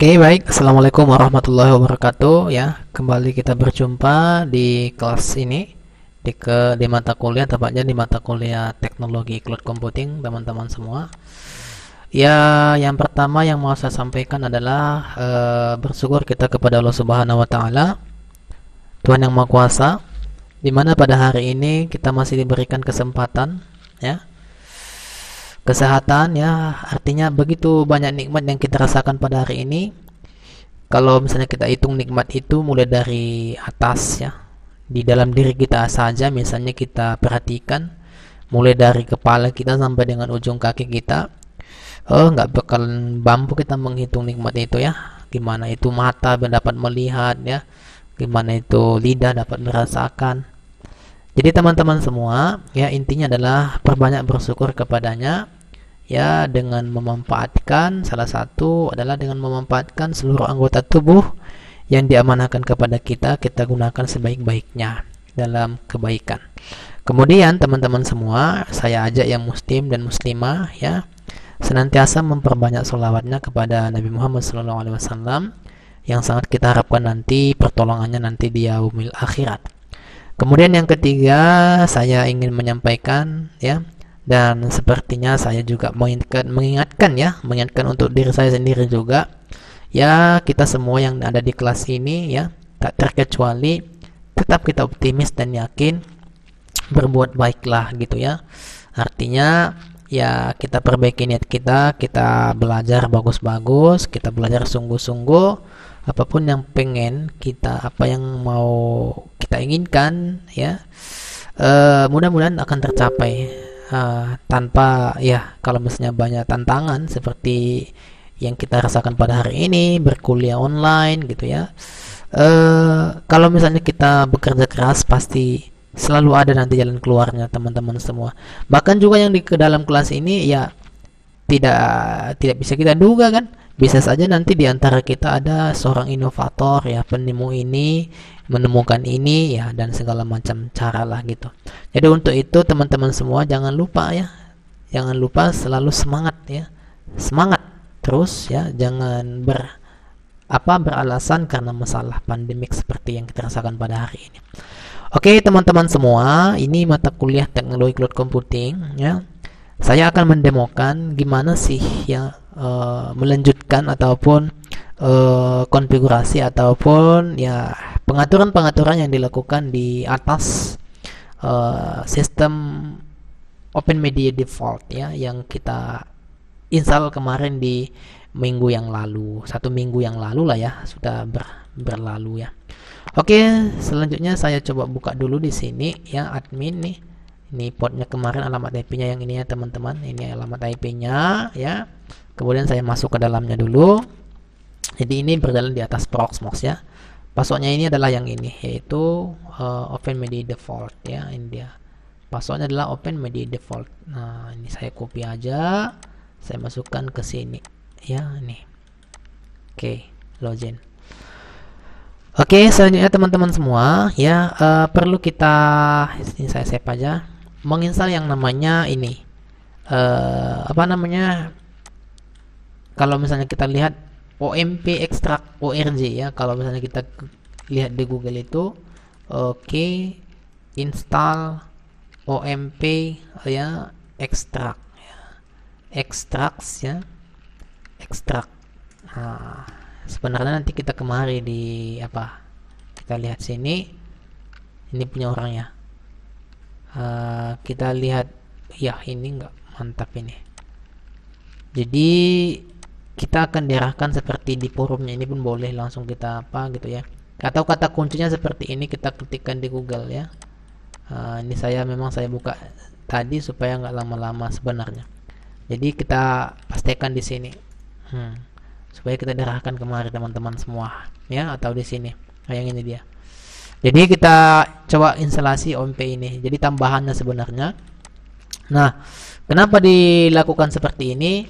Oke, baik. Assalamualaikum warahmatullahi wabarakatuh. Ya, kembali kita berjumpa di kelas ini di mata kuliah, tepatnya di mata kuliah Teknologi Cloud Computing, teman-teman semua. Ya, yang pertama yang mau saya sampaikan adalah bersyukur kita kepada Allah Subhanahu wa taala, Tuhan yang Maha Kuasa, di mana pada hari ini kita masih diberikan kesempatan, ya, kesehatan, ya, artinya begitu banyak nikmat yang kita rasakan pada hari ini. Kalau misalnya kita hitung nikmat itu mulai dari atas, ya, di dalam diri kita saja, misalnya kita perhatikan mulai dari kepala kita sampai dengan ujung kaki kita, nggak bakal mampu kita menghitung nikmat itu, ya. Gimana itu mata dapat melihat, ya, gimana itu lidah dapat merasakan. Jadi teman-teman semua, ya, intinya adalah perbanyak bersyukur kepadanya, ya, dengan memanfaatkan, salah satu adalah dengan memanfaatkan seluruh anggota tubuh yang diamanahkan kepada kita, kita gunakan sebaik-baiknya dalam kebaikan. Kemudian teman-teman semua, saya ajak yang muslim dan muslimah, ya, senantiasa memperbanyak sholawatnya kepada Nabi Muhammad SAW, yang sangat kita harapkan nanti pertolongannya nanti di yaumil akhirat. Kemudian yang ketiga, saya ingin menyampaikan, ya, dan sepertinya saya juga mengingatkan untuk diri saya sendiri juga, ya, kita semua yang ada di kelas ini, ya, tak terkecuali tetap kita optimis dan yakin, berbuat baiklah, gitu, ya. Artinya, ya, kita perbaiki niat kita belajar bagus-bagus, kita belajar sungguh-sungguh, apapun yang pengen kita, apa yang mau kita inginkan, ya, mudah-mudahan akan tercapai. Tanpa, ya, kalau misalnya banyak tantangan seperti yang kita rasakan pada hari ini, berkuliah online, gitu, ya. Kalau misalnya kita bekerja keras, pasti selalu ada nanti jalan keluarnya, teman-teman semua. Bahkan juga yang di ke dalam kelas ini, ya, tidak bisa kita duga, kan, bisa saja nanti di antara kita ada seorang inovator, ya, penemu ini, menemukan ini, ya, dan segala macam cara lah, gitu. Jadi untuk itu teman-teman semua jangan lupa, ya, jangan lupa selalu semangat, ya, semangat terus, ya, jangan beralasan karena masalah pandemik seperti yang kita rasakan pada hari ini. Oke teman-teman semua, ini mata kuliah Teknologi Cloud Computing, ya. Saya akan mendemokan gimana sih, ya, melanjutkan ataupun konfigurasi ataupun, ya, pengaturan-pengaturan yang dilakukan di atas sistem Open Media Default, ya, yang kita install kemarin di minggu yang lalu, 1 minggu yang lalu lah, ya, sudah berlalu, ya. Oke, selanjutnya saya coba buka dulu di sini, ya, admin nih. Ini portnya kemarin, alamat IP-nya yang ini, ya, teman-teman. Ini alamat IP-nya, ya. Kemudian saya masuk ke dalamnya dulu. Jadi ini berjalan di atas Proxmox, ya. Passwordnya ini adalah yang ini, yaitu Open Media Default, ya. Ini dia. Passwordnya adalah Open Media Default. Nah, ini saya copy aja, saya masukkan ke sini, ya, ini. Oke, login. Oke, selanjutnya teman-teman semua, ya, perlu kita, ini saya save aja, menginstal yang namanya ini, apa namanya, kalau misalnya kita lihat OMP extract org, ya, kalau misalnya kita lihat di Google itu, oke, install OMP, ya, extract, ya, extracts, ya, extract. Nah, sebenarnya nanti kita kemari di apa, kita lihat sini, ini punya orangnya. Kita lihat, ya, ini enggak mantap ini. Jadi kita akan diarahkan seperti di forumnya, ini pun boleh langsung kita apa, gitu, ya, atau kata kuncinya seperti ini kita ketikkan di Google, ya. Ini memang saya buka tadi supaya nggak lama-lama sebenarnya. Jadi kita pastikan di sini, supaya kita diarahkan kemari teman-teman semua, ya, atau di sini. Nah, yang ini dia. Jadi kita coba instalasi OMP ini. Jadi tambahannya sebenarnya. Nah, kenapa dilakukan seperti ini?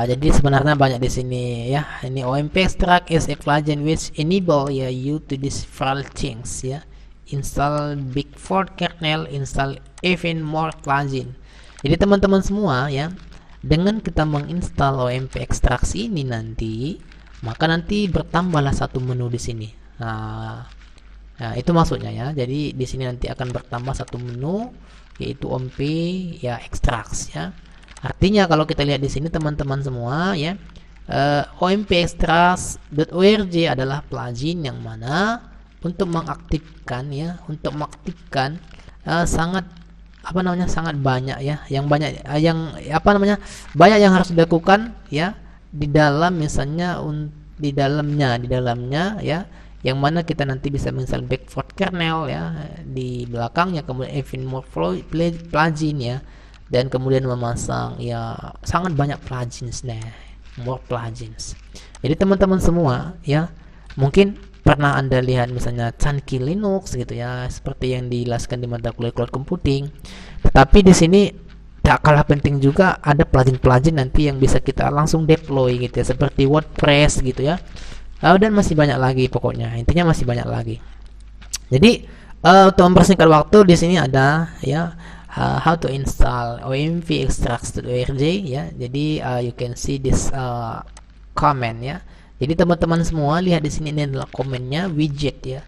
Jadi sebenarnya banyak di sini, ya. Ini OMP extract is a plugin which enable, ya, you to do several things, ya. Install Big Four kernel, install even more plugin. Jadi teman-teman semua, ya, dengan kita menginstal OMP ekstraksi ini nanti maka nanti bertambahlah satu menu di sini. Nah, itu maksudnya ya. Jadi di sini nanti akan bertambah satu menu, yaitu OMP ya extracts ya. Artinya kalau kita lihat di sini teman-teman semua ya, OMP extracts.org adalah plugin yang mana untuk mengaktifkan ya, sangat sangat banyak ya, banyak yang harus dilakukan ya di dalam, misalnya di dalamnya ya, yang mana kita nanti bisa misal backford kernel ya di belakangnya, kemudian even more plugin ya, dan kemudian memasang ya sangat banyak plugins more plugins. Jadi teman-teman semua ya, mungkin pernah Anda lihat misalnya Chunky Linux gitu ya, seperti yang dijelaskan di mata kuliah cloud computing. Tetapi di sini tak kalah penting juga ada plugin-plugin nanti yang bisa kita langsung deploy gitu ya, seperti WordPress gitu ya. Dan masih banyak lagi, pokoknya intinya masih banyak lagi. Jadi untuk mempersingkat waktu, di sini ada ya how to install OMP extracts.org ya. Jadi you can see this comment ya. Jadi teman-teman semua lihat di sini, ini adalah komennya widget ya.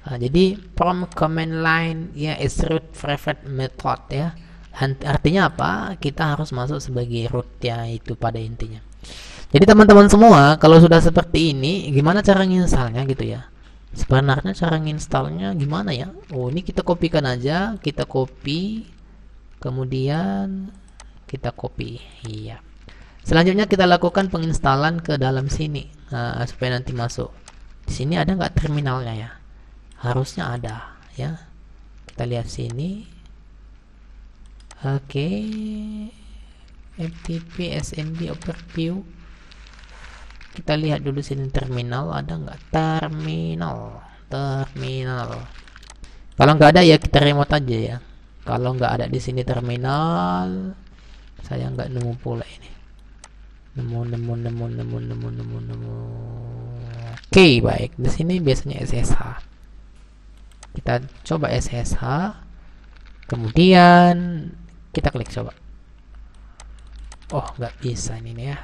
Jadi from command line ya is root private method ya. Artinya apa? Kita harus masuk sebagai root ya, itu pada intinya. Jadi teman-teman semua, kalau sudah seperti ini, gimana cara nginstalnya gitu ya? Sebenarnya cara nginstalnya gimana ya? Oh, ini kita kopikan aja, kita copy, kemudian kita copy. Iya. Selanjutnya kita lakukan penginstalan ke dalam sini, supaya nanti masuk. Di sini ada nggak terminalnya ya? Harusnya ada ya. Kita lihat sini. Oke. FTP SMB overview. Kita lihat dulu sini terminal, ada nggak terminal. Kalau nggak ada ya kita remote aja ya. Kalau nggak ada di sini terminal, saya nggak nemu pula ini. Nemu. Oke, baik. Di sini biasanya SSH. Kita coba SSH. Kemudian kita klik coba. Oh, nggak bisa ini ya.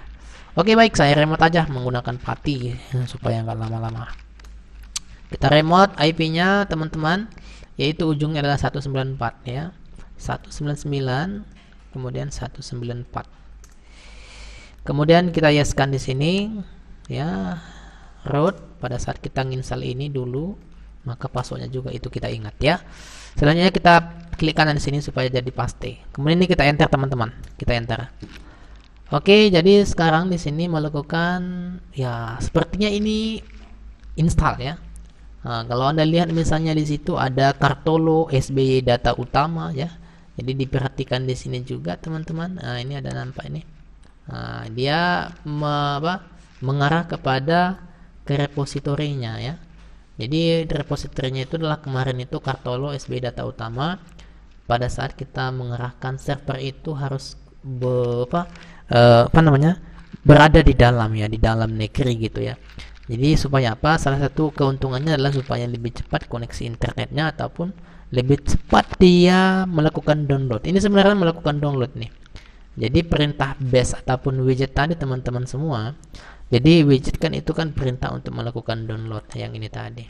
Oke, baik, saya remote aja menggunakan PATI supaya nggak lama-lama. Kita remote IP-nya teman-teman, yaitu ujungnya adalah 194 ya. 199 kemudian 194. Kemudian kita yeskan di sini ya, root. Pada saat kita nginstal ini dulu, maka passwordnya juga itu kita ingat ya. Selanjutnya kita klik kanan di sini supaya jadi paste. Kemudian ini kita enter teman-teman, kita enter. Oke, jadi sekarang di sini melakukan ya sepertinya ini install ya. Kalau Anda lihat misalnya di situ ada Kartolo SBY data utama ya. Jadi diperhatikan di sini juga teman-teman. Ini ada nampak ini. Dia mengarah kepada ke repositorinya ya. Jadi repositorinya itu adalah kemarin itu Kartolo SBY data utama. Pada saat kita mengarahkan server itu harus berada di dalam ya, di dalam negeri gitu ya. Jadi supaya apa? Salah satu keuntungannya adalah supaya lebih cepat koneksi internetnya ataupun lebih cepat dia melakukan download. Ini sebenarnya melakukan download nih. Jadi perintah bash ataupun widget tadi teman-teman semua. Jadi widget kan itu kan perintah untuk melakukan download yang ini tadi.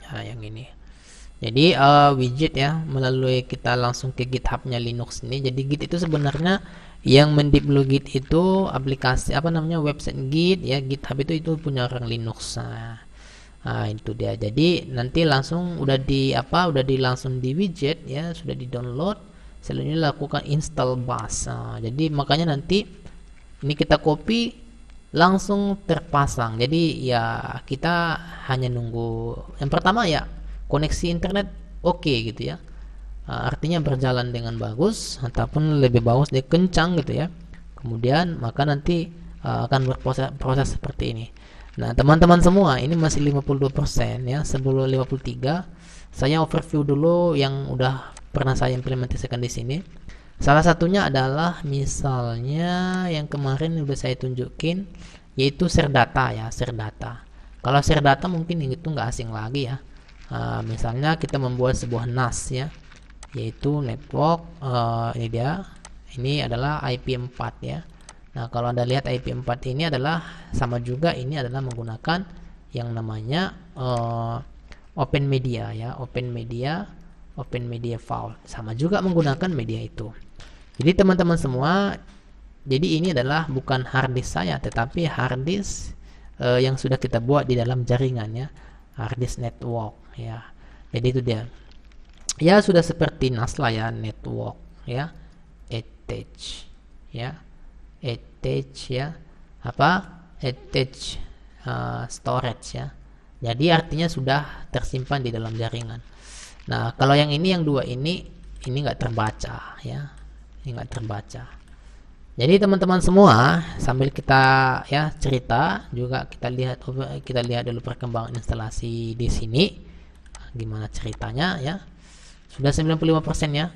Nah, yang ini. Jadi widget ya, melalui kita langsung ke GitHub-nya Linux ini. Jadi Git itu sebenarnya yang mendeploy Git itu aplikasi website Git ya. GitHub itu punya orang Linux. Nah, itu dia. Jadi nanti langsung udah langsung di widget ya, sudah di-download. Selanjutnya lakukan install bash. Jadi makanya nanti ini kita copy langsung terpasang. Jadi ya kita hanya nunggu yang pertama ya, koneksi internet oke gitu ya. Artinya berjalan dengan bagus ataupun lebih bagus dia kencang gitu ya. Kemudian maka nanti akan berproses seperti ini. Nah, teman-teman semua, ini masih 52% ya. Sebelum 53, saya overview dulu yang udah pernah saya implementasikan di sini. Salah satunya adalah misalnya yang kemarin udah saya tunjukin, yaitu share data ya, share data. Kalau share data mungkin itu nggak asing lagi ya. Misalnya kita membuat sebuah NAS ya, yaitu network. Ini adalah IP4 ya. Nah, kalau Anda lihat IP4 ini adalah sama juga, ini adalah menggunakan yang namanya open media ya, open media file. Sama juga menggunakan media itu. Jadi teman-teman semua, jadi ini adalah bukan hard disk saya, tetapi hard disk yang sudah kita buat di dalam jaringan ya, hard disk network ya. Jadi itu dia. Ya sudah seperti NAS lah ya, network ya, attach ya, attach ya, attach storage ya. Jadi artinya sudah tersimpan di dalam jaringan. Nah, kalau yang ini, yang dua ini nggak terbaca ya, ini nggak terbaca. Jadi teman-teman semua, sambil kita ya cerita juga, kita lihat dulu perkembangan instalasi di sini gimana ceritanya ya. Sudah 95% ya.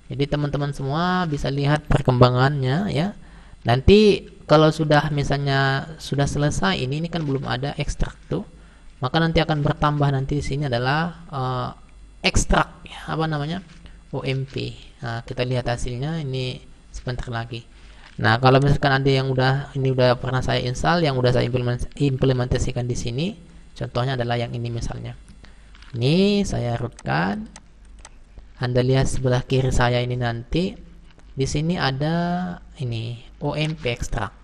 Jadi teman-teman semua bisa lihat perkembangannya ya. Nanti kalau sudah misalnya sudah selesai ini kan belum ada ekstrak tuh, maka nanti akan bertambah, nanti di sini adalah ekstrak ya, apa namanya, OMP. Nah, kita lihat hasilnya ini sebentar lagi. Nah, kalau misalkan ada yang udah pernah saya install, yang udah saya implementasikan di sini, contohnya adalah yang ini misalnya. Ini saya rootkan. Anda lihat sebelah kiri saya ini, nanti di sini ada ini OMP extract.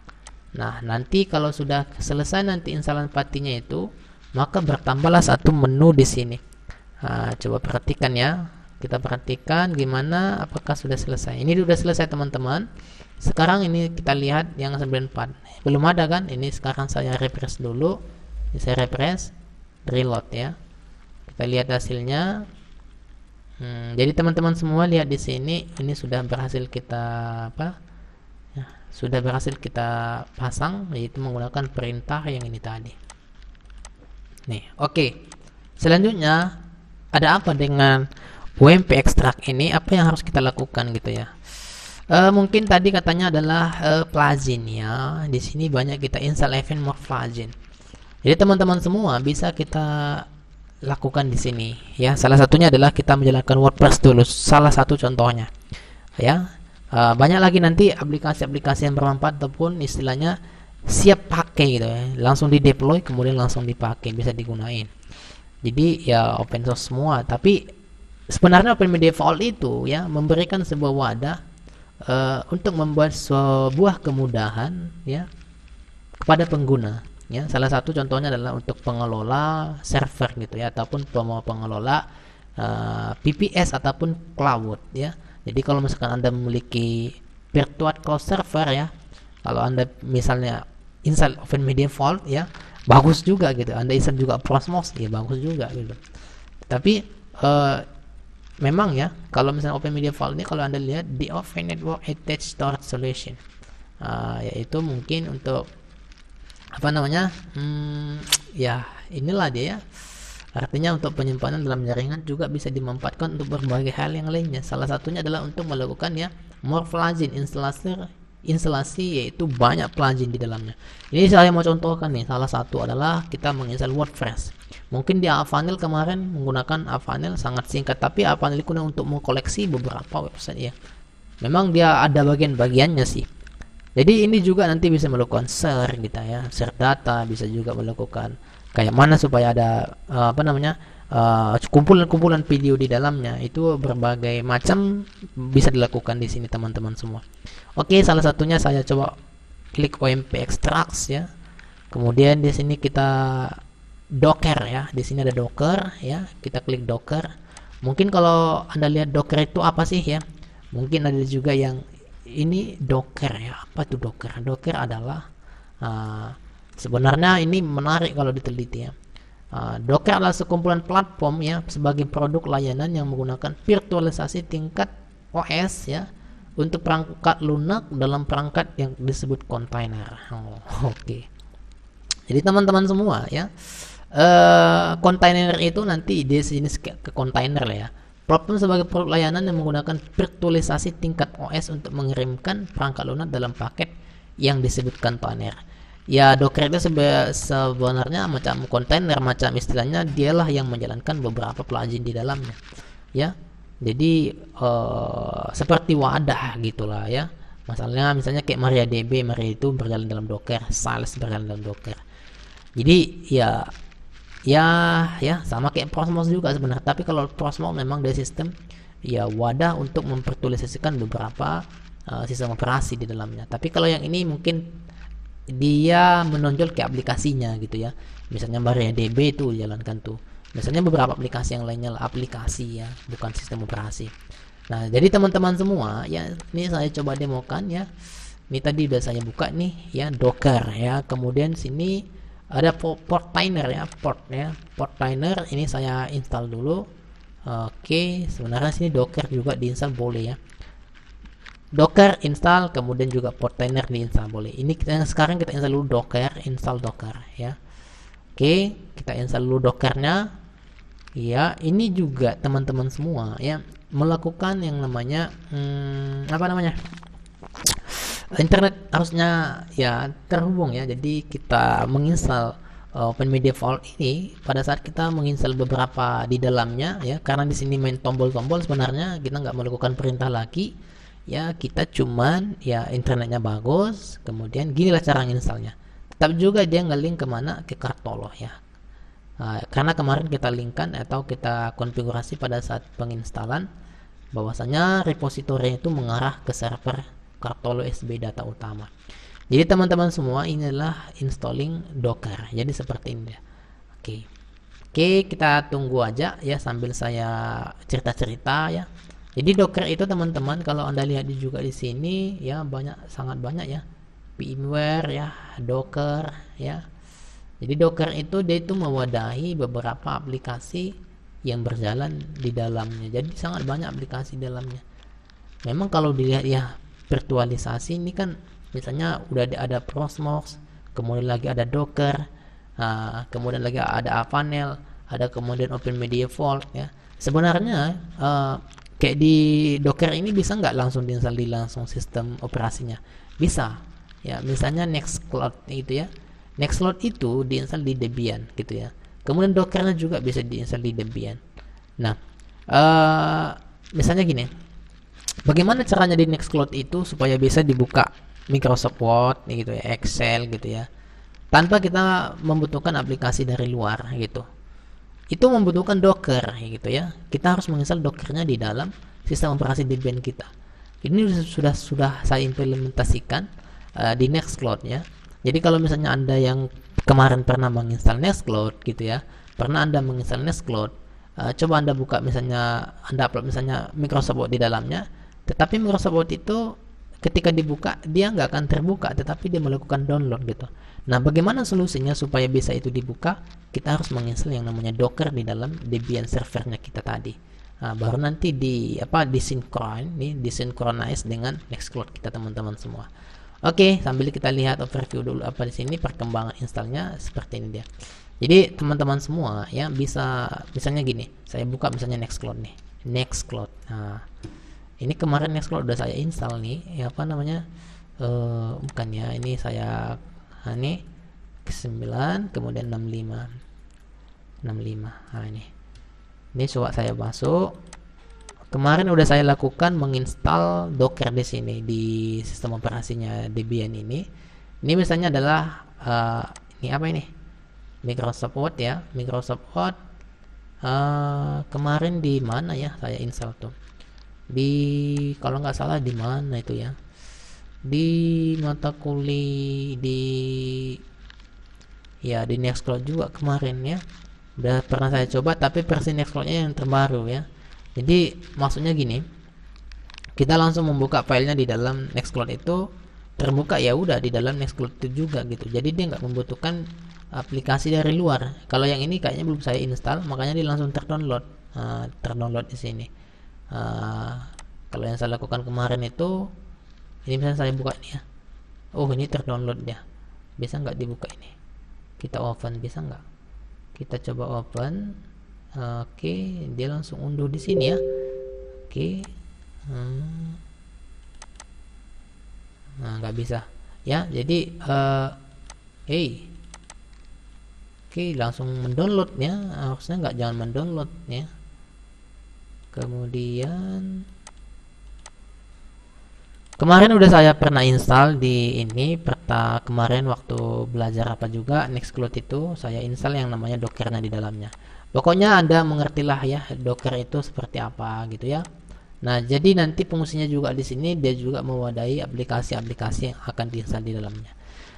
Nah, nanti kalau sudah selesai nanti instalan patinya itu, maka bertambahlah satu menu di sini. Nah, coba perhatikan ya. Kita perhatikan gimana, apakah sudah selesai. Ini sudah selesai teman-teman. Sekarang ini kita lihat yang 94. Belum ada kan? Ini sekarang saya refresh dulu. Ini saya refresh, reload ya. Kita lihat hasilnya. Jadi teman-teman semua lihat di sini, ini sudah berhasil kita sudah berhasil kita pasang, yaitu menggunakan perintah yang ini tadi. Nih, oke. Selanjutnya ada apa dengan OMP extract ini? Apa yang harus kita lakukan gitu ya? Mungkin tadi katanya adalah plugin ya. Di sini banyak kita install event more plugin. Jadi teman-teman semua bisa kita lakukan di sini ya. Salah satunya adalah kita menjalankan WordPress dulu, salah satu contohnya ya. Banyak lagi nanti aplikasi-aplikasi yang bermanfaat ataupun istilahnya siap pakai gitu ya, langsung di deploy kemudian langsung dipakai, bisa digunain. Jadi ya open source semua, tapi sebenarnya Open Media Vault itu ya memberikan sebuah wadah untuk membuat sebuah kemudahan ya kepada pengguna. Ya, salah satu contohnya adalah untuk pengelola server gitu ya, ataupun pengelola VPS ataupun cloud ya. Jadi kalau misalkan Anda memiliki virtual cloud server ya, kalau Anda misalnya install Open Media Vault ya, bagus juga gitu. Anda install juga Prosmos ya, bagus juga gitu. Tapi memang ya, kalau misalnya Open Media Vault ini, kalau Anda lihat di Open Network Attached Storage Solution, yaitu mungkin untuk apa namanya, ya inilah dia ya, artinya untuk penyimpanan dalam jaringan juga bisa dimanfaatkan untuk berbagai hal yang lainnya. Salah satunya adalah untuk melakukan ya more plugin, instalasi, yaitu banyak plugin di dalamnya. Ini saya mau contohkan nih, salah satu adalah kita menginstal WordPress. Mungkin di Avanel kemarin menggunakan Avanel sangat singkat, tapi Avanel itu untuk mengkoleksi beberapa website ya. Memang dia ada bagian-bagiannya sih. Jadi ini juga nanti bisa melakukan share gitu ya, share data, bisa juga melakukan kayak mana supaya ada kumpulan-kumpulan video di dalamnya, itu berbagai macam bisa dilakukan di sini teman-teman semua. Oke, salah satunya saya coba klik OMP extracts ya. Kemudian di sini kita Docker ya, di sini ada Docker ya, kita klik Docker. Mungkin kalau Anda lihat Docker itu apa sih ya? Mungkin ada juga yang ini Docker ya. Apa itu Docker? Docker adalah sebenarnya ini menarik kalau diteliti ya. Docker adalah sekumpulan platform ya sebagai produk layanan yang menggunakan virtualisasi tingkat OS ya untuk perangkat lunak dalam perangkat yang disebut kontainer. Oke. Jadi teman-teman semua ya, kontainer itu nanti di sini ke kontainer lah ya. Platform sebagai produk layanan yang menggunakan virtualisasi tingkat OS untuk mengirimkan perangkat lunak dalam paket yang disebut kontainer. Ya, Docker itu sebenarnya macam kontainer, macam istilahnya dialah yang menjalankan beberapa plugin di dalamnya. Ya, jadi seperti wadah gitulah ya. misalnya kayak MariaDB, Maria itu berjalan dalam Docker, Sales berjalan dalam Docker. Jadi ya sama kayak Prosmos juga sebenarnya, tapi kalau Prosmos memang dari sistem ya wadah untuk memvirtualisasikan beberapa sistem operasi di dalamnya. Tapi kalau yang ini mungkin dia menonjol ke aplikasinya gitu ya. Misalnya MariaDB itu jalankan tuh. Misalnya beberapa aplikasi yang lainnya lah, aplikasi ya, bukan sistem operasi. Nah, jadi teman-teman semua ya, ini saya coba demokan ya. Ini tadi udah saya buka nih ya, Docker ya. Kemudian sini ada Portainer ya, Portainer ini saya install dulu. Oke, sebenarnya sini Docker juga diinstal boleh ya. Docker install, kemudian juga Portainer diinstal boleh. Ini sekarang kita install dulu Docker, install Docker ya. Oke, kita install dulu Dockernya. Ya, ini juga teman-teman semua ya melakukan yang namanya apa namanya? Internet harusnya ya terhubung ya. Jadi kita menginstal OpenMedia Vault ini pada saat kita menginstal beberapa di dalamnya ya, karena di sini main tombol-tombol sebenarnya kita nggak melakukan perintah lagi ya, kita cuman ya internetnya bagus, kemudian ginilah cara menginstalnya. Tetap juga dia nge-link kemana, ke Kartolo ya. Karena kemarin kita linkkan atau kita konfigurasi pada saat penginstalan bahwasanya repositori itu mengarah ke server Kartolo SB data utama. Jadi teman-teman semua, inilah installing Docker. Jadi seperti ini ya. Oke, kita tunggu aja ya sambil saya cerita-cerita ya. Jadi Docker itu teman-teman, kalau Anda lihat juga di sini ya, sangat banyak ya. VMware ya, Docker ya. Jadi Docker itu dia itu mewadahi beberapa aplikasi yang berjalan di dalamnya. Jadi sangat banyak aplikasi di dalamnya. Memang kalau dilihat ya virtualisasi ini kan, misalnya udah ada Prosmos, kemudian lagi ada Docker, kemudian lagi ada Avanel, ada kemudian OpenMedia Vault ya. Sebenarnya kayak di Docker ini bisa nggak langsung diinstal di langsung sistem operasinya? Bisa ya. Misalnya Nextcloud itu ya. Nextcloud itu diinstal di Debian gitu ya. Kemudian Dockernya juga bisa diinstal di Debian. Nah, misalnya gini, bagaimana caranya di Nextcloud itu supaya bisa dibuka Microsoft Word gitu ya, Excel gitu ya, tanpa kita membutuhkan aplikasi dari luar gitu. Itu membutuhkan Docker gitu ya. Kita harus menginstal Dockernya di dalam sistem operasi Debian kita. Ini sudah saya implementasikan di Nextcloud ya. Jadi kalau misalnya Anda yang kemarin pernah menginstal Nextcloud gitu ya, pernah Anda menginstal Nextcloud, coba Anda buka misalnya, Anda upload misalnya Microsoft Word di dalamnya, tetapi Microsoft Word itu ketika dibuka dia nggak akan terbuka, tetapi dia melakukan download gitu. Nah, bagaimana solusinya supaya bisa itu dibuka? Kita harus menginstal yang namanya Docker di dalam Debian servernya kita tadi. Nah, baru nanti disynchronize dengan Nextcloud kita teman-teman semua. Oke, sambil kita lihat overview dulu apa di sini perkembangan installnya seperti ini dia. Jadi teman-teman semua ya bisa, misalnya gini, saya buka misalnya Nextcloud nih, Nextcloud. Nah, ini kemarin Nextcloud udah saya install nih, ya apa namanya? Bukan ya, ini saya ini ke 9 kemudian 65. Nah ini coba saya masuk. Kemarin udah saya lakukan menginstal Docker di sini di sistem operasinya Debian ini. Ini misalnya adalah ini apa ini? Microsoft Word ya, Microsoft Word. Kemarin di mana ya saya install tuh? Di, kalau nggak salah di mana itu ya? Di mata kuliah di Nextcloud juga kemarin ya. Udah pernah saya coba, tapi versi Nextcloudnya yang terbaru ya. Jadi maksudnya gini, kita langsung membuka filenya di dalam Nextcloud itu terbuka, ya udah di dalam Nextcloud itu juga gitu. Jadi dia nggak membutuhkan aplikasi dari luar. Kalau yang ini kayaknya belum saya install, makanya dia langsung terdownload di sini. Kalau yang saya lakukan kemarin itu, ini misalnya saya buka ini ya. Oh, ini terdownload ya. Bisa nggak dibuka ini? Kita open, bisa nggak? Kita coba open. Oke, dia langsung unduh di sini ya. Oke. Nah, nggak bisa ya. Jadi oke, langsung mendownload ya. Harusnya nggak, jangan mendownload ya. Kemudian Kemarin udah saya pernah install di ini kemarin waktu belajar apa juga Nextcloud itu saya install yang namanya Dockernya di dalamnya. Pokoknya Anda mengertilah ya Docker itu seperti apa gitu ya. Nah, jadi nanti fungsinya juga di sini dia juga mewadahi aplikasi-aplikasi yang akan diinstal di dalamnya.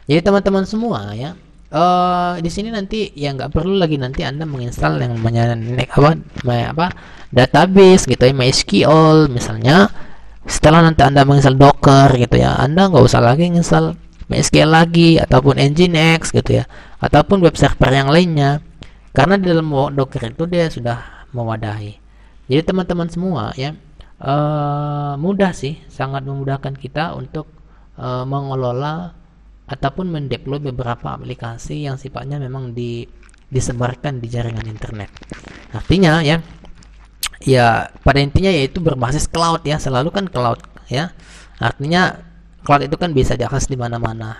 Jadi teman-teman semua ya, di sini nanti ya nggak perlu lagi nanti Anda menginstal yang namanya database gitu ya, MySQL misalnya. Setelah nanti Anda menginstal Docker gitu ya, Anda nggak usah lagi menginstal MySQL lagi ataupun Nginx gitu ya, ataupun web server yang lainnya, karena di dalam Docker itu dia sudah mewadahi. Jadi teman-teman semua ya, mudah sih, sangat memudahkan kita untuk mengelola ataupun mendeploy beberapa aplikasi yang sifatnya memang disebarkan di jaringan internet. Artinya ya pada intinya yaitu berbasis cloud ya, selalu kan cloud ya. Artinya cloud itu kan bisa diakses di mana-mana.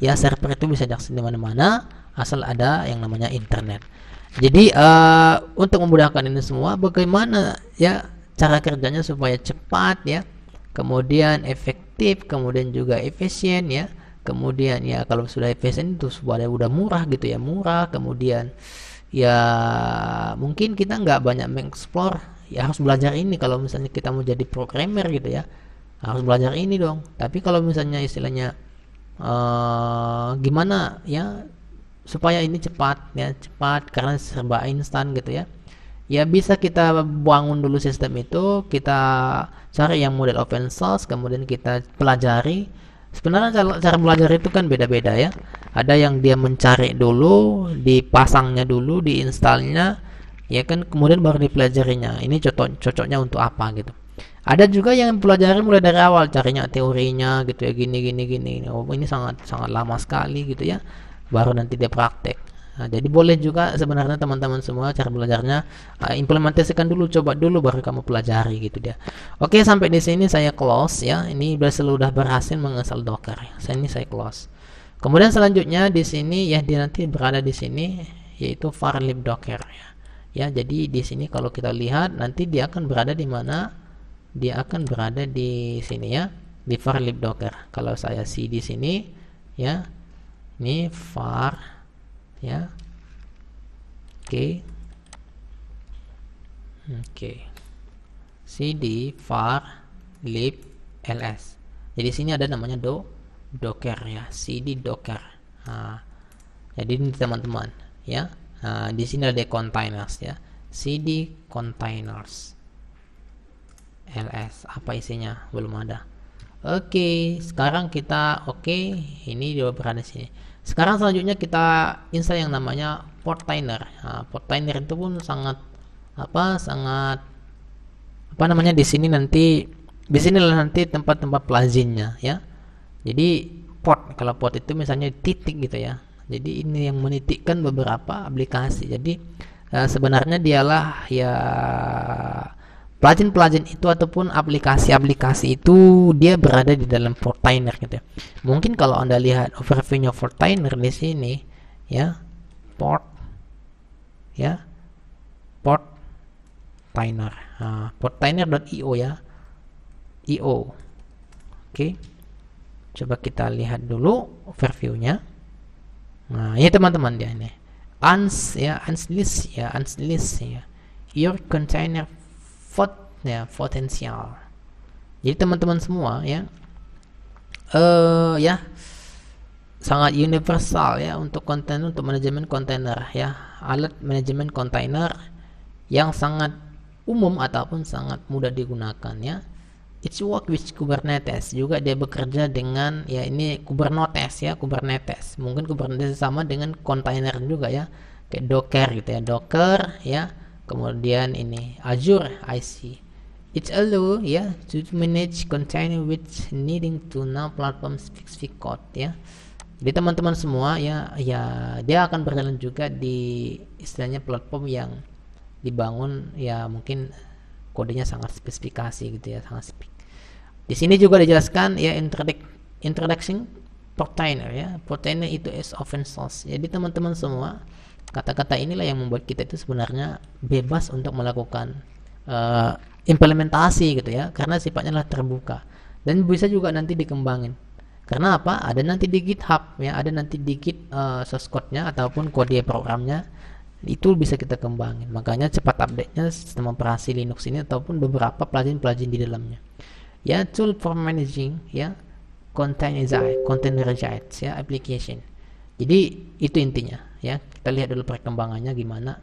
Ya, server itu bisa diakses di mana-mana asal ada yang namanya internet. Jadi untuk memudahkan ini semua, bagaimana ya cara kerjanya supaya cepat ya, kemudian efektif, kemudian juga efisien ya. Kemudian ya kalau sudah efisien itu udah murah gitu ya, murah. Kemudian ya mungkin kita nggak banyak mengeksplor, ya harus belajar ini kalau misalnya kita mau jadi programmer gitu ya, harus belajar ini dong. Tapi kalau misalnya istilahnya gimana ya supaya ini cepat ya, cepat karena serba instan gitu ya, ya bisa kita bangun dulu sistem itu, kita cari yang model open source, kemudian kita pelajari. Sebenarnya cara belajar itu kan beda-beda ya. Ada yang dia mencari dulu, dipasangnya dulu, diinstalnya, ya kan, kemudian baru dipelajarinya. Ini cocoknya untuk apa gitu. Ada juga yang pelajari mulai dari awal, carinya teorinya gitu ya, gini. Oh, ini sangat sangat lama sekali gitu ya. Baru nanti dia praktek. Nah, jadi boleh juga sebenarnya teman-teman semua cara belajarnya implementasikan dulu, coba dulu baru kamu pelajari gitu dia. Oke, sampai di sini saya close ya. Ini sudah berhasil menginstal Docker. Saya close. Kemudian selanjutnya di sini ya, dia nanti berada di sini yaitu var lib docker ya. Ya, jadi di sini kalau kita lihat nanti dia akan berada di mana? Dia akan berada di sini ya, di var lib docker. Kalau saya cd sini ya, ini var ya, oke, cd var lib ls. Jadi sini ada namanya docker ya, cd docker. Nah, jadi ini teman-teman ya. Nah, di sini ada containers ya, cd containers ls. Apa isinya? Belum ada. Oke, sekarang kita ini dia berada di sini. Sekarang selanjutnya kita install yang namanya Portainer. Nah, Portainer itu pun sangat namanya di sini nanti tempat-tempat pluginnya ya. Jadi kalau port itu misalnya titik gitu ya. Jadi ini yang menitikkan beberapa aplikasi. Jadi sebenarnya dialah ya plugin itu ataupun aplikasi-aplikasi itu dia berada di dalam Portainer gitu ya. Mungkin kalau Anda lihat overview-nya Portainer di sini ya, Portainer. Nah, portainer.io ya. io. Oke. Coba kita lihat dulu overview-nya. Nah, ini teman-teman dia ini. Unlist ya. Your container potensial. Jadi teman-teman semua ya, ya sangat universal ya untuk manajemen kontainer ya, alat manajemen kontainer yang sangat umum ataupun sangat mudah digunakan ya. It's work with Kubernetes, juga dia bekerja dengan ya ini Kubernetes. Mungkin Kubernetes sama dengan kontainer juga ya, kayak Docker gitu ya, Docker ya. Kemudian ini Azure IC. It's allow ya to manage container with needing to know platform specific code ya. Jadi teman-teman semua ya dia akan berjalan juga di istilahnya platform yang dibangun ya, mungkin kodenya sangat spesifikasi gitu ya, sangat Di sini juga dijelaskan ya introduction Portainer ya. Portainer itu is open source. Jadi teman-teman semua, kata-kata inilah yang membuat kita itu sebenarnya bebas untuk melakukan implementasi gitu ya, karena sifatnya adalah terbuka. dan bisa juga nanti dikembangin. Karena apa? Ada nanti di GitHub ya, ada nanti di Git source code-nya ataupun kode programnya, itu bisa kita kembangin. Makanya cepat update-nya sistem operasi Linux ini ataupun beberapa plugin-plugin di dalamnya. Ya, tool for managing ya containerized ya application. Jadi itu intinya ya. Kita lihat dulu perkembangannya gimana.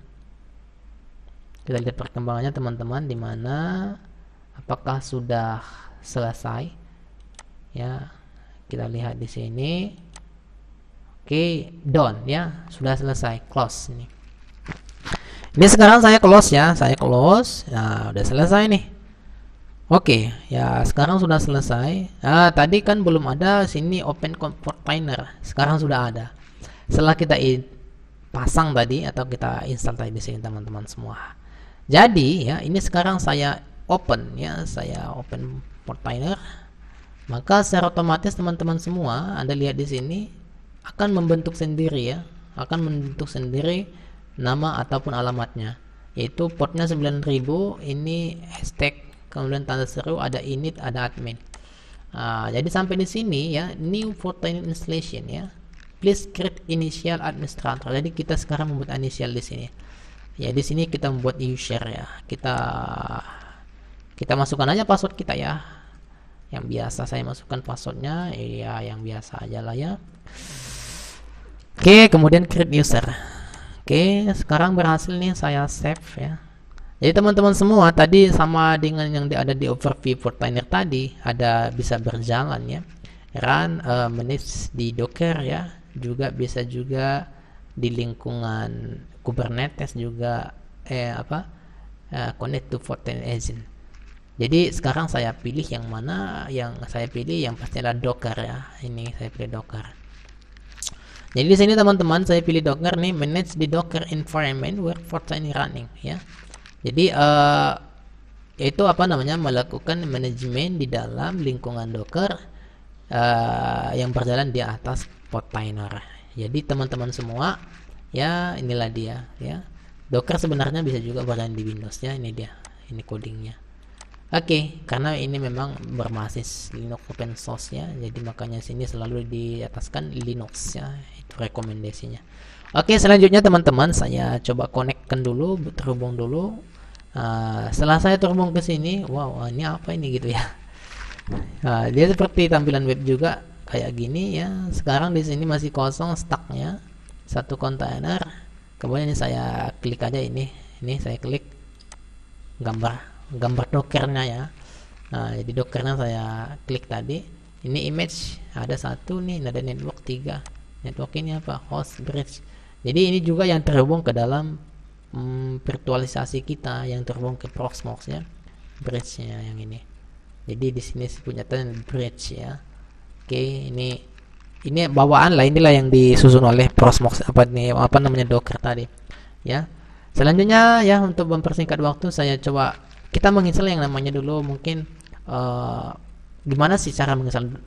Kita lihat perkembangannya teman-teman, di mana apakah sudah selesai ya. Kita lihat di sini. Oke, done ya, sudah selesai, close ini. Ini sekarang saya close ya, saya close. Nah, udah selesai nih. Oke, ya sekarang sudah selesai. Nah, tadi kan belum ada sini open container. Sekarang sudah ada. Setelah kita pasang tadi atau kita install tadi di sini teman-teman semua. Jadi ya, ini sekarang saya open ya, saya open container. Maka secara otomatis teman-teman semua, Anda lihat di sini akan membentuk sendiri ya, akan membentuk sendiri nama ataupun alamatnya, yaitu portnya 9000, ini hashtag, kemudian tanda seru, ada init, ada admin. Jadi sampai di sini ya, new Fortinet installation ya, please create initial administrator. Jadi kita sekarang membuat initial di sini ya, di sini kita membuat user ya, kita masukkan aja password kita ya, yang biasa saya masukkan passwordnya ya, yang biasa aja lah ya. Oke, kemudian create user. Oke, sekarang berhasil nih saya save ya. Jadi teman-teman semua, tadi sama dengan yang ada di overview Fortinet tadi, ada bisa berjalan ya, run manage di Docker ya, juga bisa juga di lingkungan Kubernetes juga connect to Fortinet agent. Jadi sekarang saya pilih yang mana, yang saya pilih yang pasti adalah Docker ya. Ini saya pilih Docker. Jadi di sini teman-teman saya pilih Docker nih, manage di Docker environment where Fortinet running ya. Jadi yaitu apa namanya, melakukan manajemen di dalam lingkungan Docker yang berjalan di atas Fortinet. Jadi teman-teman semua ya, inilah dia ya. Docker sebenarnya bisa juga berjalan di Windows ya. Ini dia, ini codingnya. Oke, karena ini memang berbasis Linux open source ya, jadi makanya sini selalu di ataskan Linux ya, itu rekomendasinya. Oke, selanjutnya teman-teman saya coba connectkan dulu, terhubung dulu. Setelah saya terhubung ke sini, wow, ini apa ini gitu ya. Dia seperti tampilan web juga kayak gini ya. Sekarang di sini masih kosong stucknya satu kontainer. Kemudian ini saya klik aja ini saya klik gambar dockernya ya. Jadi dockernya saya klik tadi. Ini image ada satu nih, ada network 3. Network ini apa? Host bridge. Jadi ini juga yang terhubung ke dalam virtualisasi kita, yang terhubung ke Proxmox ya. Bridge-nya yang ini. Jadi di sini punya bridge ya. Oke, ini bawaan lah, inilah yang disusun oleh Proxmox apa namanya Docker tadi. Ya. Selanjutnya ya, untuk mempersingkat waktu saya coba kita menginstal yang namanya dulu mungkin gimana sih cara menginstal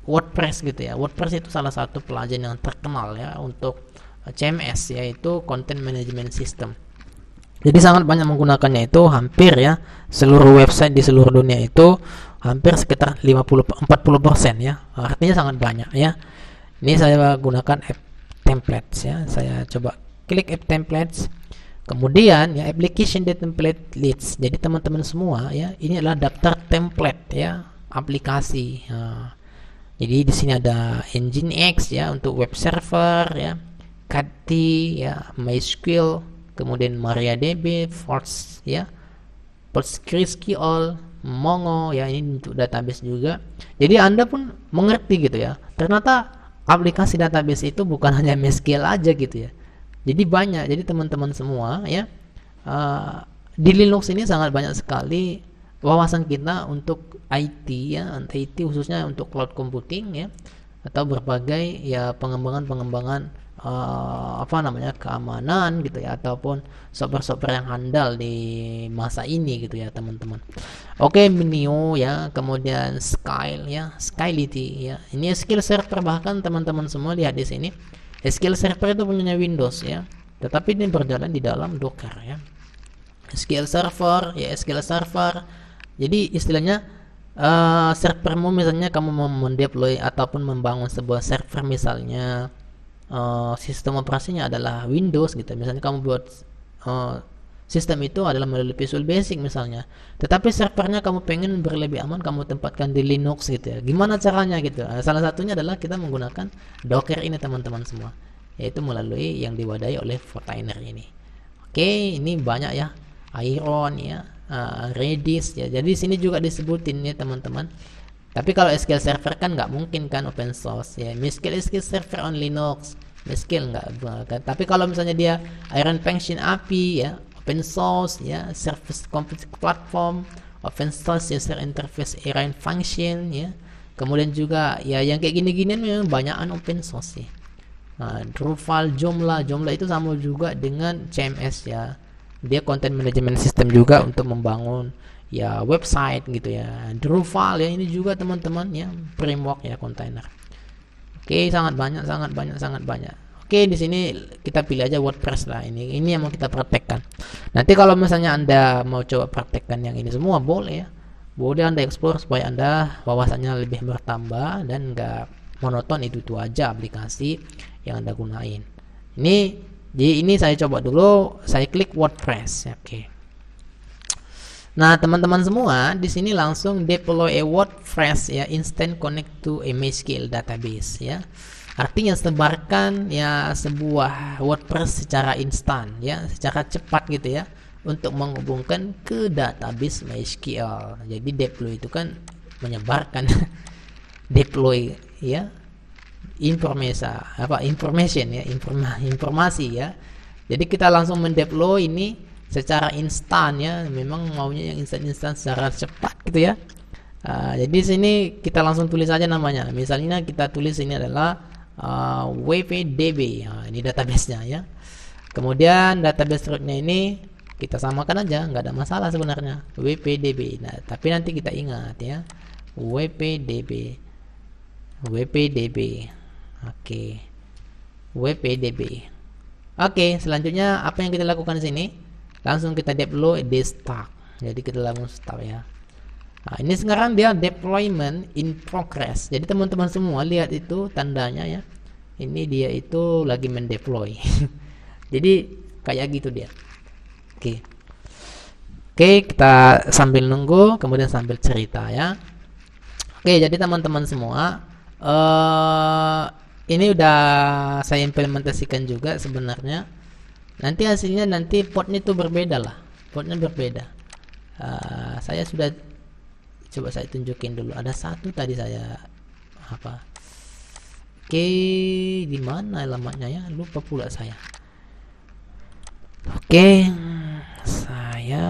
WordPress gitu ya. WordPress itu salah satu plugin yang terkenal ya untuk CMS, yaitu Content Management System. Jadi sangat banyak menggunakannya, itu hampir ya seluruh website di seluruh dunia itu hampir sekitar 40% ya. Artinya sangat banyak ya. Ini saya gunakan app templates ya. Saya coba klik app templates. Kemudian ya, application the template leads. Jadi teman-teman semua ya, ini adalah daftar template ya, aplikasi. Jadi di sini ada Nginx ya untuk web server ya, cat ya, MySQL, kemudian MariaDB, Force ya, PostgreSQL, Mongo ya, ini untuk database juga. Jadi Anda pun mengerti gitu ya. Ternyata aplikasi database itu bukan hanya MySQL aja gitu ya. Jadi banyak, jadi teman-teman semua ya, di Linux ini sangat banyak sekali wawasan kita untuk IT ya, IT khususnya untuk cloud computing ya, atau berbagai ya pengembangan keamanan gitu ya, ataupun software-software yang handal di masa ini gitu ya teman-teman. Oke, Minio ya, kemudian Skyle ya, Skylity ya, ini skill server, bahkan teman-teman semua lihat di sini. SQL Server itu punya Windows ya, tetapi ini berjalan di dalam Docker ya. SQL Server ya, SQL Server. Jadi istilahnya servermu, misalnya kamu mau mendeploy ataupun membangun sebuah server, misalnya sistem operasinya adalah Windows gitu, misalnya kamu buat uh, sistem itu adalah melalui Visual Basic misalnya, tetapi servernya kamu pengen berlebih aman, kamu tempatkan di Linux gitu ya, gimana caranya gitu. Salah satunya adalah kita menggunakan Docker ini teman-teman semua, yaitu melalui yang diwadahi oleh Fortainer ini. Oke, ini banyak ya, Iron ya, Redis ya, jadi sini juga disebutin ya teman-teman. Tapi kalau SQL Server kan nggak mungkin kan open source ya. Miskel SQL Server on Linux, Miskel nggak kan. Tapi kalau misalnya dia Iron Function API ya, open source ya, service complete platform, open source user interface Iron Function ya. Kemudian juga ya yang kayak gini-ginian memang banyakan open source ya. Nah, Drupal, Joomla itu sama juga dengan CMS ya. Dia content management system juga untuk membangun ya website gitu ya. Drupal ya ini juga teman-teman ya, framework ya kontainer. Oke, sangat banyak. Oke, di sini kita pilih aja WordPress lah, ini yang mau kita praktekkan. Nanti kalau misalnya Anda mau coba praktekkan yang ini semua boleh ya. Boleh Anda explore supaya Anda wawasannya lebih bertambah dan enggak monoton itu aja aplikasi yang Anda gunain. Ini saya coba dulu, saya klik WordPress. Oke. Nah, teman-teman semua, di sini langsung deploy a WordPress ya, instant connect to a MySQL database ya. Artinya sebarkan ya sebuah WordPress secara instan ya, secara cepat gitu ya, untuk menghubungkan ke database MySQL. Jadi deploy itu kan menyebarkan deploy ya, information ya, informasi ya. Jadi kita langsung mendeploy ini secara instan ya, memang maunya yang instan secara cepat gitu ya. Jadi sini kita langsung tulis aja namanya, misalnya kita tulis ini adalah WPDB. Ini databasenya ya. Kemudian database rootnya ini kita samakan aja, nggak ada masalah sebenarnya, WPDB. Nah, tapi nanti kita ingat ya, WPDB. Oke, WPDB. Oke, selanjutnya apa yang kita lakukan di sini? Langsung kita deploy di start. Jadi kita langsung start ya. Nah, ini sekarang dia deployment in progress. Jadi teman-teman semua lihat itu tandanya ya. Ini dia itu lagi mendeploy. Jadi kayak gitu dia. Oke. Oke, kita sambil nunggu, kemudian sambil cerita ya. Oke, jadi teman-teman semua, ini udah saya implementasikan juga sebenarnya. Nanti hasilnya nanti portnya itu berbeda lah, portnya berbeda. Saya sudah coba saya tunjukin dulu. Ada satu tadi saya apa? Oke, di mana alamatnya ya? Lupa pula saya. Oke, saya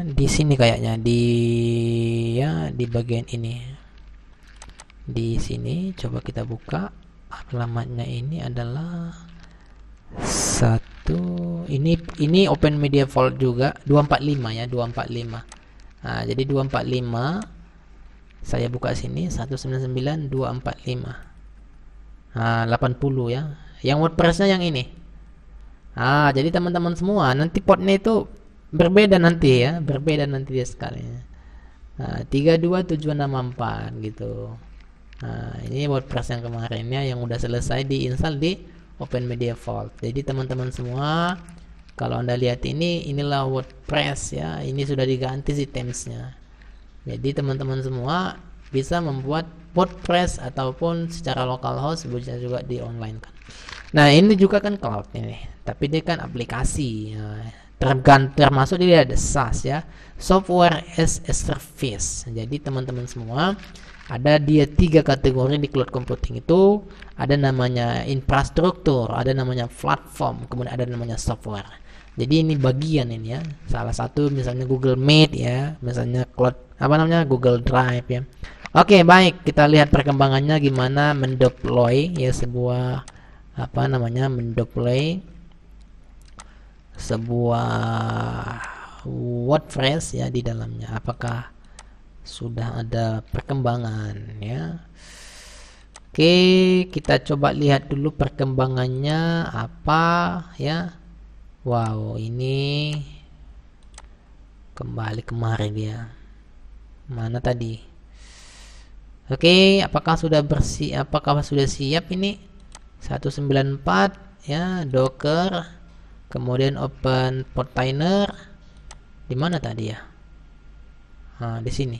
di sini kayaknya di bagian ini. Di sini coba kita buka. Alamatnya ini adalah ini Open Media Vault juga 245 ya, 245. Nah, jadi 245 saya buka sini 199.245. Nah, 80 ya. Yang WordPress-nya yang ini. Jadi teman-teman semua, nanti portnya itu berbeda nanti ya, berbeda nanti dia sekali. 32764 gitu. Nah, ini WordPress yang kemarinnya yang udah selesai diinstal di Open Media Vault. Jadi teman-teman semua, kalau Anda lihat inilah WordPress ya. Ini sudah diganti si themesnya. Jadi teman-teman semua bisa membuat WordPress ataupun secara localhost, bisa juga di online kan. Nah, ini juga kan cloud ini, tapi ini kan aplikasi ya. Termasuk dia ada SaaS ya, software as a service. Jadi teman-teman semua, ada dia 3 kategori di cloud computing itu. Ada namanya infrastruktur, ada namanya platform, kemudian ada namanya software. Jadi ini bagian ini ya. Salah satu misalnya Google Meet ya, misalnya cloud Google Drive ya. Oke, baik, kita lihat perkembangannya gimana mendeploy ya sebuah mendeploy sebuah WordPress ya di dalamnya. Apakah sudah ada perkembangan ya? Oke, kita coba lihat dulu perkembangannya apa ya. Wow, ini kembali kemarin dia. Mana tadi? Oke, apakah sudah bersih? Apakah sudah siap ini? 194 ya, Docker, kemudian open portainer. Di mana tadi ya? Nah, di sini.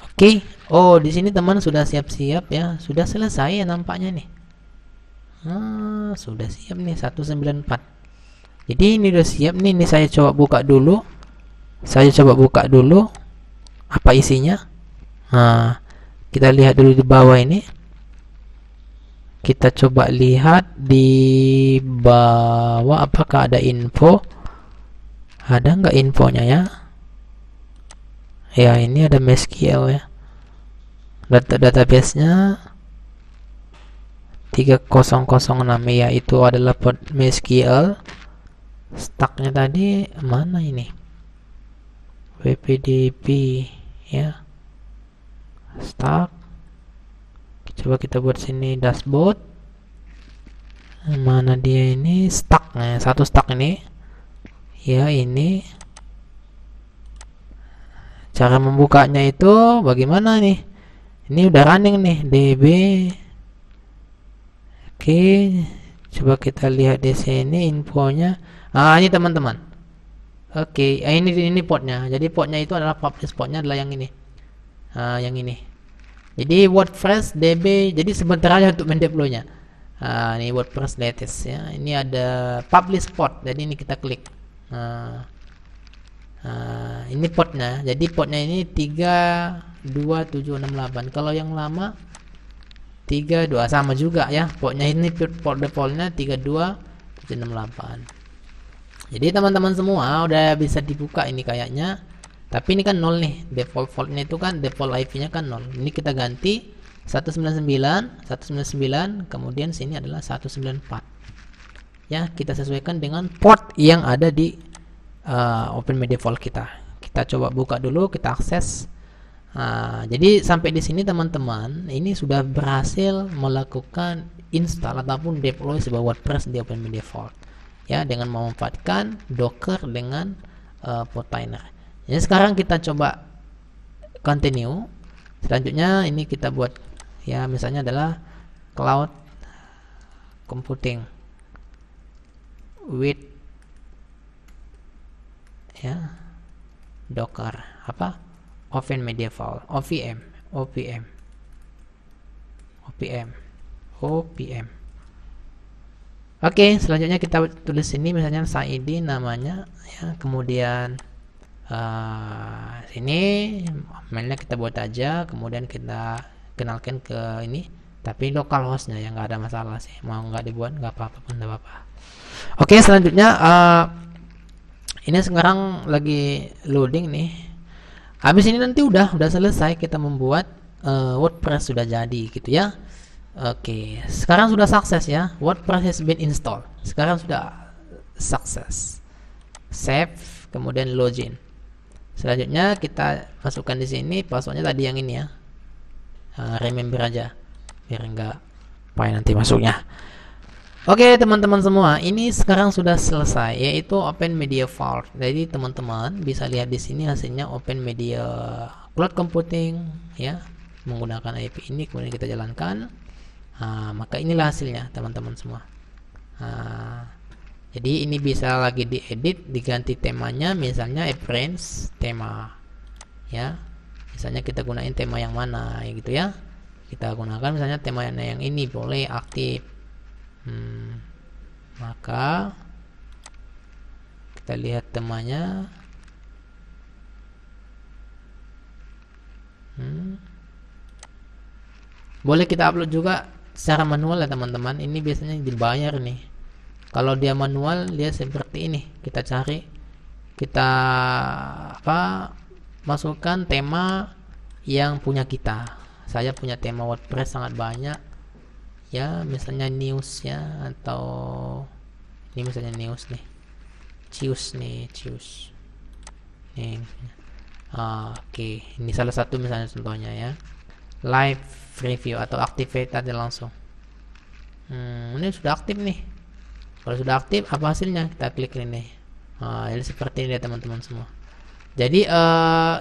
Oke. Oh, di sini teman sudah siap-siap ya. Sudah selesai ya nampaknya nih. Sudah siap nih 194. Jadi ini udah siap nih. Ini saya coba buka dulu. Apa isinya? Nah, kita lihat dulu di bawah ini. Kita coba lihat di bawah apakah ada info. Ada nggak infonya ya? Ya, ini ada MySQL ya. Database-nya 3006 ya, itu adalah MySQL. Stacknya tadi mana ini? WPDB ya. Stack. Coba kita buat sini dashboard. Mana dia ini stacknya? Satu stack ini. Ya, ini. Cara membukanya itu bagaimana nih? Ini udah running nih, DB. Oke, coba kita lihat di sini infonya. Ini teman-teman. Oke, ini portnya. Jadi portnya itu adalah publish portnya adalah yang ini. Yang ini. Jadi WordPress DB. Jadi sebentar aja untuk mendeploynya. Ini WordPress latest ya. Ini ada publish port. Jadi ini kita klik. Ini portnya. Jadi portnya ini 32768. Kalau yang lama 32 sama juga ya. Portnya ini port defaultnya 32768. Jadi teman-teman semua udah bisa dibuka ini kayaknya. Tapi ini kan 0 nih. Default-nya itu kan default IP-nya kan 0. Ini kita ganti 199, kemudian sini adalah 194. Ya, kita sesuaikan dengan port yang ada di OpenMedia Vault kita. Kita coba buka dulu, kita akses. Jadi sampai di sini teman-teman, ini sudah berhasil melakukan install ataupun deploy sebuah WordPress di OpenMedia Vault. Ya, dengan memanfaatkan Docker dengan Portainer. Jadi sekarang kita coba continue. Selanjutnya ini kita buat ya, misalnya adalah cloud computing with ya Docker apa OpenMedia Vault OPM. Oke, selanjutnya kita tulis ini misalnya Saidi namanya ya, kemudian sini mailnya kita buat aja, kemudian kita kenalkan ke ini, tapi localhostnya yang nggak ada masalah sih, mau nggak dibuat nggak apa-apa pun nggak apa-apa. Oke, selanjutnya ini sekarang lagi loading nih. Habis ini nanti udah selesai kita membuat WordPress, sudah jadi gitu ya. Oke, sekarang sudah sukses ya, WordPress has been installed. Sekarang sudah sukses. Save, kemudian login. Selanjutnya kita masukkan di sini passwordnya tadi yang ini ya. Remember aja biar enggak payah nanti masuknya. Oke teman-teman semua, ini sekarang sudah selesai, yaitu OpenMedia Vault. Jadi teman-teman bisa lihat di sini hasilnya OpenMedia Cloud Computing ya, menggunakan IP ini kemudian kita jalankan. Maka inilah hasilnya teman-teman semua. Jadi ini bisa lagi diedit, diganti temanya, misalnya appearance tema ya. Misalnya kita gunain tema yang mana ya gitu ya. Kita gunakan misalnya tema yang ini, boleh aktif. Maka kita lihat temanya. Boleh kita upload juga secara manual ya teman-teman. Ini biasanya dibayar nih. Kalau dia manual dia seperti ini. Kita cari, kita masukkan tema yang punya kita. Saya punya tema WordPress sangat banyak ya, misalnya news ya, atau ini misalnya news nih, cius nih. Oke, ini salah satu misalnya contohnya ya, live review atau activate aja langsung. Ini sudah aktif nih. Kalau sudah aktif, apa hasilnya? Kita klik ini. Jadi seperti ini ya teman-teman semua. Jadi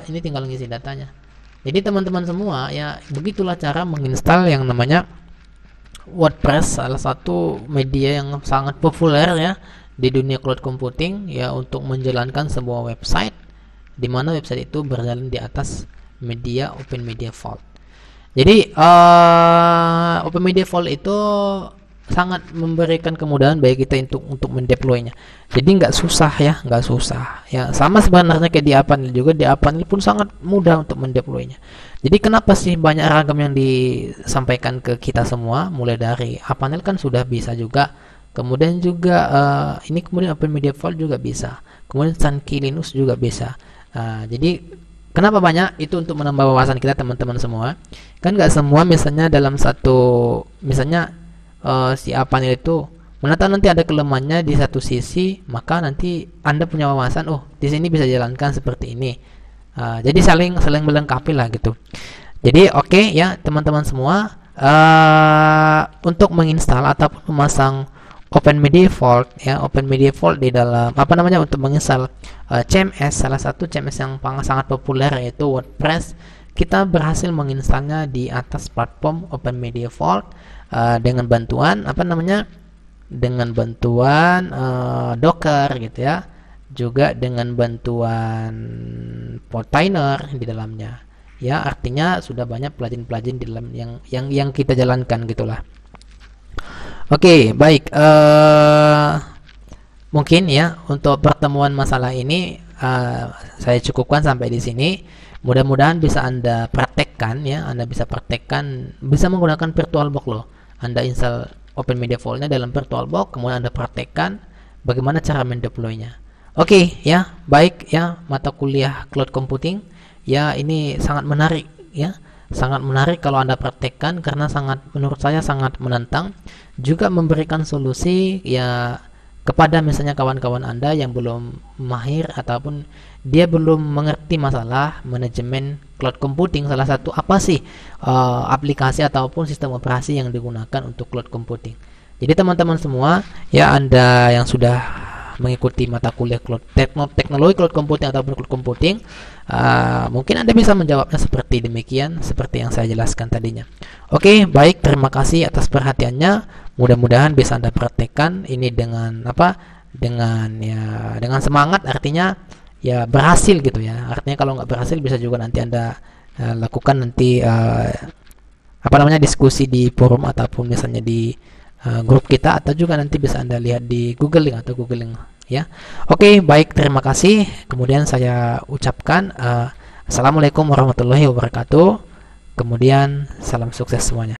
ini tinggal ngisi datanya. Jadi teman-teman semua ya, begitulah cara menginstal yang namanya WordPress, salah satu media yang sangat populer ya di dunia cloud computing ya, untuk menjalankan sebuah website di mana website itu berjalan di atas media Open Media Vault. Jadi Open Media Vault itu sangat memberikan kemudahan bagi kita untuk mendeploynya. Jadi nggak susah ya, nggak susah ya. Sama sebenarnya kayak di Apanel juga, di Apanel pun sangat mudah untuk mendeploynya. Jadi kenapa sih banyak ragam yang disampaikan ke kita semua, mulai dari Apanel kan sudah bisa juga, kemudian juga ini kemudian Open Media Vault juga bisa, kemudian Sunky Linux juga bisa. Jadi kenapa banyak itu untuk menambah wawasan kita teman-teman semua. Kan nggak semua misalnya dalam satu, misalnya si Apanel itu menata nanti ada kelemahannya di satu sisi, maka nanti Anda punya wawasan, oh di sini bisa jalankan seperti ini. Jadi saling melengkapi lah gitu. Jadi oke ya teman-teman semua, untuk menginstal ataupun memasang Open Media Vault ya, Open Media Vault di dalam untuk menginstal CMS, salah satu CMS yang sangat populer yaitu WordPress, kita berhasil menginstalnya di atas platform Open Media Vault dengan bantuan dengan bantuan Docker gitu ya, juga dengan bantuan Portainer di dalamnya ya. Artinya sudah banyak plugin-plugin di dalam yang kita jalankan gitulah. Oke, baik, mungkin ya untuk pertemuan masalah ini saya cukupkan sampai di sini. Mudah-mudahan bisa Anda praktekkan ya, Anda bisa praktekkan, bisa menggunakan VirtualBox loh. Anda install Open Media Vault-nya dalam VirtualBox, kemudian Anda praktekkan bagaimana cara mendeploy-nya. Oke ya, baik ya, mata kuliah cloud computing ya, ini sangat menarik ya, sangat menarik kalau Anda praktekkan, karena menurut saya sangat menantang, juga memberikan solusi ya kepada misalnya kawan-kawan Anda yang belum mahir ataupun dia belum mengerti masalah manajemen cloud computing. Salah satu apa sih aplikasi ataupun sistem operasi yang digunakan untuk cloud computing. Jadi teman-teman semua ya, Anda yang sudah mengikuti mata kuliah teknologi cloud computing ataupun cloud computing, mungkin Anda bisa menjawabnya seperti demikian, seperti yang saya jelaskan tadinya. Oke, baik, terima kasih atas perhatiannya. Mudah-mudahan bisa Anda praktekkan ini dengan dengan semangat, artinya ya berhasil gitu ya. Artinya kalau nggak berhasil bisa juga nanti Anda lakukan nanti diskusi di forum ataupun misalnya di grup kita, atau juga nanti bisa Anda lihat di Google Link ya. Oke, baik, terima kasih. Kemudian saya ucapkan Assalamualaikum warahmatullahi wabarakatuh. Kemudian salam sukses semuanya.